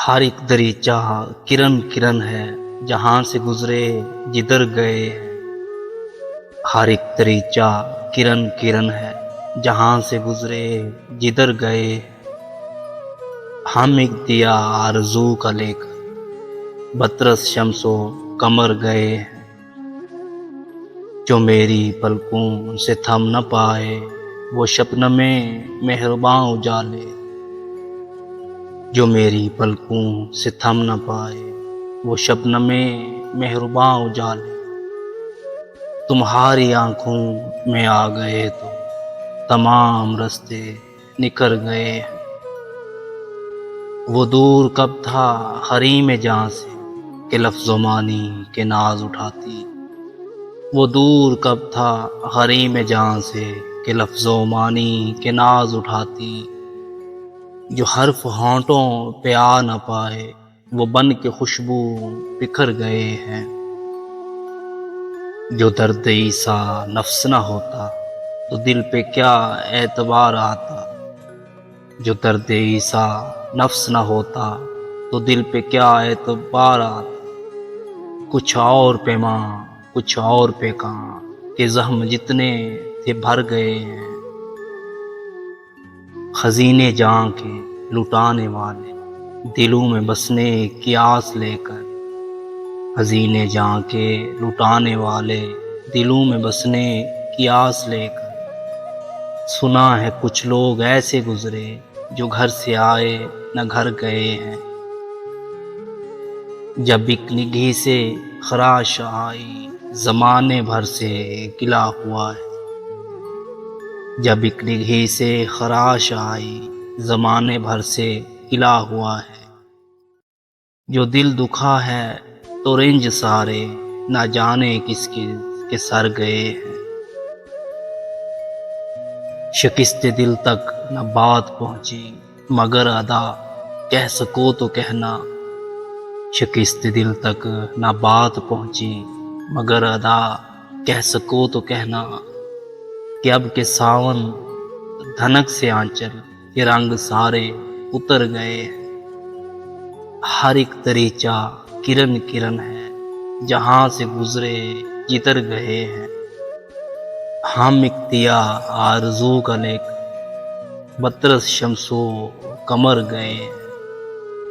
ہر ایک دریچہ کرن کرن ہے، جہاں سے گزرے جدھر گئے ہیں۔ ہر ایک دریچہ کرن کرن ہے، جہاں سے گزرے جدھر گئے ہیں۔ ہم ایک دیا آرزو کا لے کر بطرس شمس و قمر گئے ہیں۔ جو میری پلکوں سے تھم نہ پائے وہ شبنم مہرباں اجالے۔ جو میری پلکوں سے تھم نہ پائے وہ شبنم مہرباں اجالے۔ تمہاری آنکھوں میں آ گئے تو تمام رستے نکر گئے ہیں۔ وہ دور کب تھا حریم جاں سے کہ لفظ و معنی کے ناز اٹھاتی۔ وہ دور کب تھا حریم جاں سے کہ لفظ و معنی کے ناز اٹھاتی۔ جو حرف ہونٹوں پہ آ نہ پائے وہ بن کے خوشبو بکھر گئے ہیں۔ جو درد عیسیٰ نفس نہ ہوتا تو دل پہ کیا اعتبار آتا۔ جو درد عیسیٰ نفس نہ ہوتا تو دل پہ کیا اعتبار آتا۔ کچھ اور پیماں کچھ اور پیکاں کہ زخم جتنے تھے بھر گئے ہیں۔ خزینے جاں کے لٹانے والے دلوں میں بسنے کی آس لے کر۔ خزینے جاں کے لٹانے والے دلوں میں بسنے کی آس لے کر۔ سنا ہے کچھ لوگ ایسے گزرے جو گھر سے آئے نہ گھر گئے ہیں۔ جب ایک نگھی سے خراش آئی زمانے بھر سے گلا ہوا ہے۔ جب ایک نگھی سے خراش آئی زمانے بھر سے گلا ہوا ہے۔ جو دل دکھا ہے تو رنج سارے نہ جانے کس کے سر گئے ہیں۔ شکست دل تک نہ بات پہنچی مگر ادا کہہ سکو تو کہنا۔ شکست دل تک نہ بات پہنچی مگر ادا کہہ سکو تو کہنا۔ کہ اب کے ساون دھنک سے آنچل کے رنگ سارے اتر گئے ہیں۔ ہر ایک دریچہ کرن کرن ہے، جہاں سے گزرے جدھر گئے ہیں۔ ہم ایک دیا آرزو کا لے کر بطرس شمس و قمر گئے ہیں۔